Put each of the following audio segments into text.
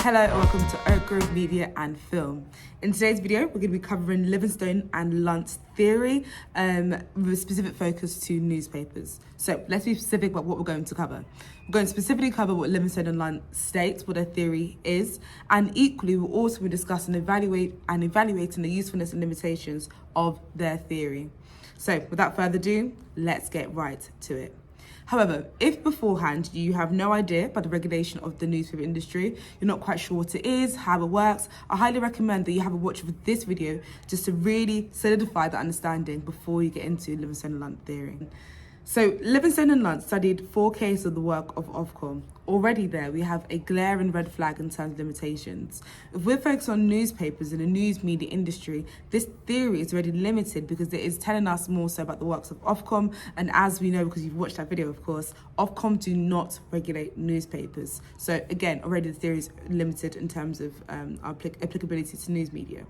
Hello and welcome to Oak Grove Media and Film. In today's video, we're going to be covering Livingstone and Lunt's theory with a specific focus to newspapers. So let's be specific about what we're going to cover. We're going to specifically cover what Livingstone and Lunt states, what their theory is, and equally we'll also be discussing evaluating the usefulness and limitations of their theory. So without further ado, let's get right to it. However, if beforehand you have no idea about the regulation of the newspaper industry, you're not quite sure what it is, how it works, I highly recommend that you have a watch of this video just to really solidify that understanding before you get into Livingstone and Lunt theory. So Livingstone and Lunt studied 4 cases of the work of Ofcom. Already there, we have a glaring red flag in terms of limitations. If we're focused on newspapers and the news media industry, this theory is already limited because it is telling us more so about the works of Ofcom. And as we know, because you've watched that video, of course, Ofcom do not regulate newspapers. So again, already the theory is limited in terms of our applicability to news media.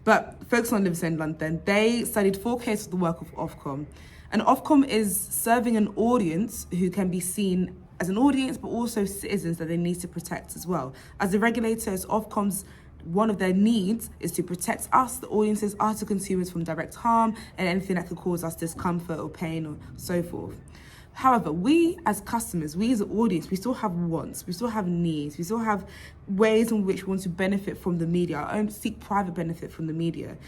But focus on Livingstone and Lunt then. They studied 4 cases of the work of Ofcom. And Ofcom is serving an audience who can be seen as an audience, but also citizens that they need to protect as well. As the regulators, Ofcom's one of their needs is to protect us, the audiences, us, the consumers, from direct harm and anything that could cause us discomfort or pain or so forth. However, we as customers, we as an audience, we still have wants, we still have needs, we still have ways in which we want to benefit from the media, our own seek private benefit from the media.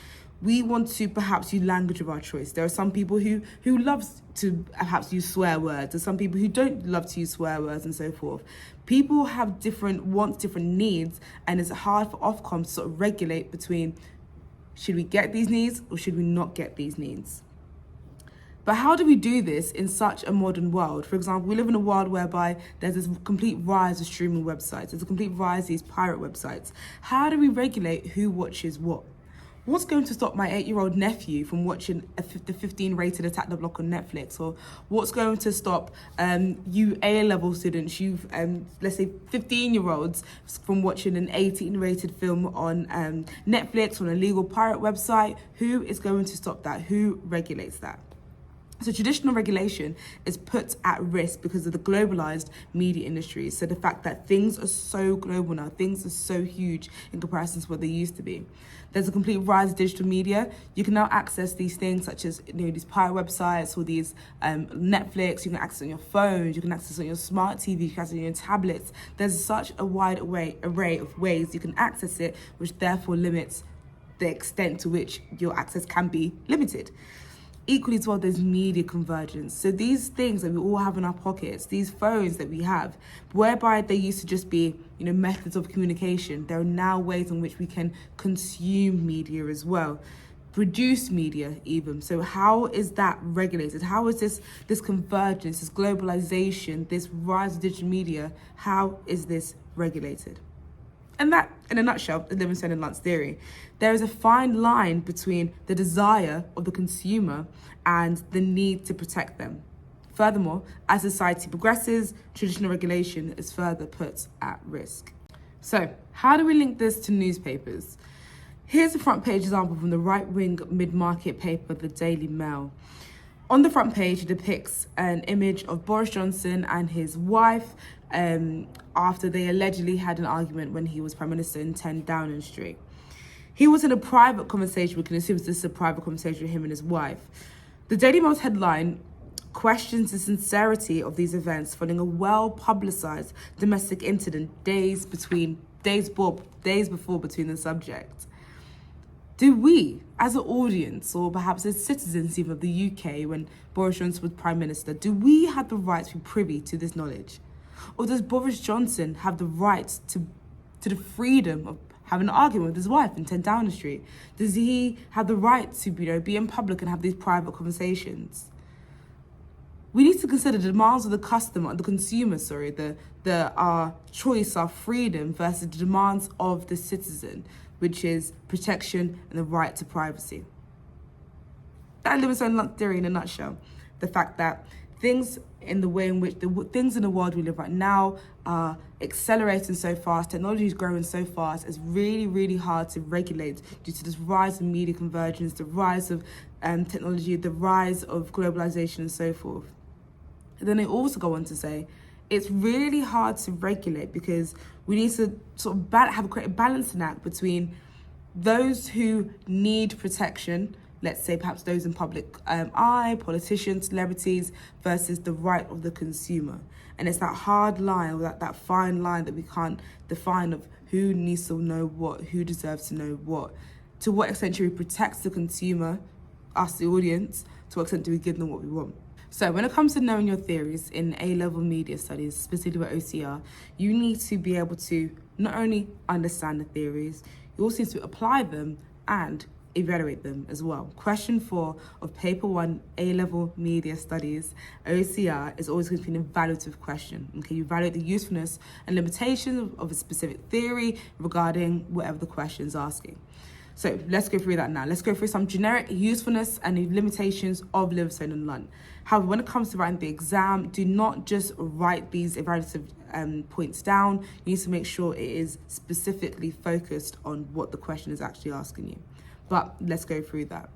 We want to perhaps use language of our choice. There are some people who love to perhaps use swear words. There's some people who don't love to use swear words and so forth. People have different wants, different needs, and it's hard for Ofcom to sort of regulate between should we get these needs or should we not get these needs. But how do we do this in such a modern world? For example, we live in a world whereby there's this complete rise of streaming websites. There's a complete rise of these pirate websites. How do we regulate who watches what? What's going to stop my 8-year-old nephew from watching the 15 rated Attack the Block on Netflix? Or what's going to stop you A-level students, let's say 15-year-olds, from watching an 18 rated film on Netflix on a legal pirate website? Who is going to stop that? Who regulates that? So traditional regulation is put at risk because of the globalized media industry. So the fact that things are so global now, things are so huge in comparison to what they used to be. There's a complete rise of digital media. You can now access these things such as these pirate websites or these Netflix. You can access it on your phones. You can access it on your smart TV. You can access it on your tablets. There's such a wide array of ways you can access it, which therefore limits the extent to which your access can be limited. Equally as well, there's media convergence. So these things that we all have in our pockets, these phones that we have, whereby they used to just be, methods of communication, there are now ways in which we can consume media as well, produce media even. So how is that regulated? How is this convergence, this globalization, this rise of digital media, how is this regulated? And that, in a nutshell, is Livingstone and Lunt's theory. There is a fine line between the desire of the consumer and the need to protect them. Furthermore, as society progresses, traditional regulation is further put at risk. So, how do we link this to newspapers? Here's a front page example from the right-wing mid-market paper, the Daily Mail. On the front page, it depicts an image of Boris Johnson and his wife after they allegedly had an argument when he was Prime Minister in 10 Downing Street. He was in a private conversation, we can assume this is a private conversation with him and his wife. The Daily Mail's headline questions the sincerity of these events following a well-publicised domestic incident days before between the subject. Do we, as an audience, or perhaps as citizens even of the UK when Boris Johnson was Prime Minister, do we have the right to be privy to this knowledge? Or does Boris Johnson have the right to the freedom of having an argument with his wife in 10 Downing Street? Does he have the right to be in public and have these private conversations? We need to consider the demands of the consumer, our choice, our freedom versus the demands of the citizen, which is protection and the right to privacy. That Livingstone and Lunt theory in a nutshell. The fact that things in the way in which things in the world we live right now are accelerating so fast, technology is growing so fast, it's really, really hard to regulate due to this rise of media convergence, the rise of technology, the rise of globalization and so forth. And then they also go on to say, it's really hard to regulate because we need to sort of create a balancing act between those who need protection, let's say perhaps those in public eye, politicians, celebrities, versus the right of the consumer. And it's that hard line, that fine line that we can't define of who needs to know what, who deserves to know what. To what extent should we protect the consumer, us the audience, to what extent do we give them what we want? So when it comes to knowing your theories in A-level media studies, specifically with OCR, you need to be able to not only understand the theories, you also need to apply them and evaluate them as well. Question 4 of paper 1 A-level media studies, OCR, is always going to be an evaluative question. Okay, you evaluate the usefulness and limitations of a specific theory regarding whatever the question is asking. So let's go through that now. Let's go through some generic usefulness and limitations of Livingstone and Lunt. However, when it comes to writing the exam, do not just write these evaluative points down. You need to make sure it is specifically focused on what the question is actually asking you. But let's go through that.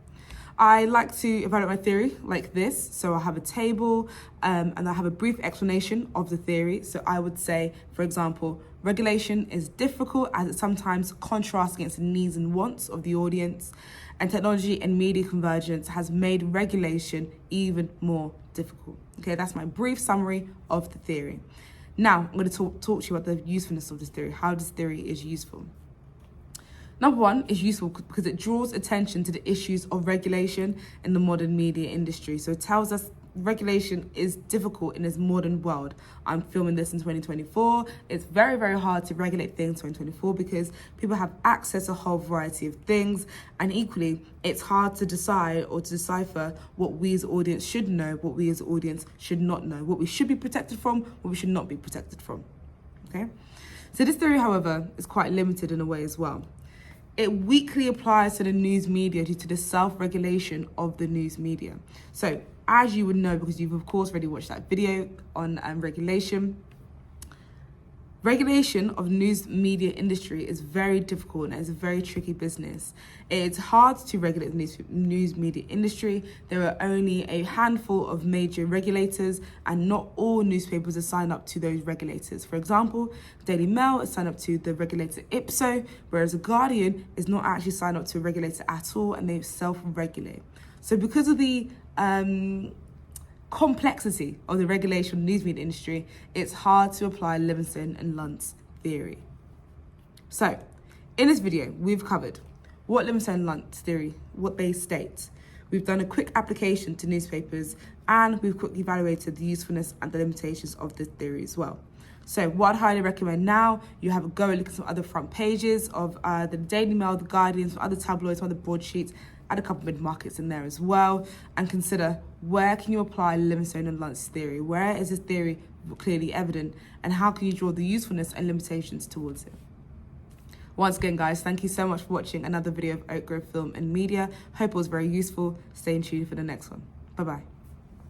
I like to evaluate my theory like this. So I have a table and I have a brief explanation of the theory. So I would say, for example, regulation is difficult as it sometimes contrasts against the needs and wants of the audience, and technology and media convergence has made regulation even more difficult. Okay, that's my brief summary of the theory. Now, I'm going to talk to you about the usefulness of this theory, how this theory is useful. Number 1 is useful because it draws attention to the issues of regulation in the modern media industry. So it tells us regulation is difficult in this modern world. I'm filming this in 2024. It's very, very hard to regulate things in 2024 because people have access to a whole variety of things. And equally, it's hard to decide or to decipher what we as audience should know, what we as audience should not know, what we should be protected from, what we should not be protected from. Okay? So this theory, however, is quite limited in a way as well. It weakly applies to the news media due to the self-regulation of the news media. So, as you would know, because you've of course already watched that video on regulation of news media industry is very difficult and it's a very tricky business. It's hard to regulate the news media industry. There are only a handful of major regulators and not all newspapers are signed up to those regulators. For example, Daily Mail is signed up to the regulator Ipso, whereas The Guardian is not actually signed up to a regulator at all and they self-regulate. So because of the complexity of the regulation of the news media industry, it's hard to apply Livingstone and Lunt's theory. So, in this video, we've covered what Livingstone and Lunt's theory, what they state. We've done a quick application to newspapers and we've quickly evaluated the usefulness and the limitations of the theory as well. So what I'd highly recommend now, you have a go and look at some other front pages of the Daily Mail, The Guardian, some other tabloids, some other broadsheets, add a couple of mid-markets in there as well, and consider where can you apply Livingstone and Lunt's theory? Where is this theory clearly evident? And how can you draw the usefulness and limitations towards it? Once again, guys, thank you so much for watching another video of Oak Grove Film and Media. Hope it was very useful. Stay tuned for the next one. Bye-bye.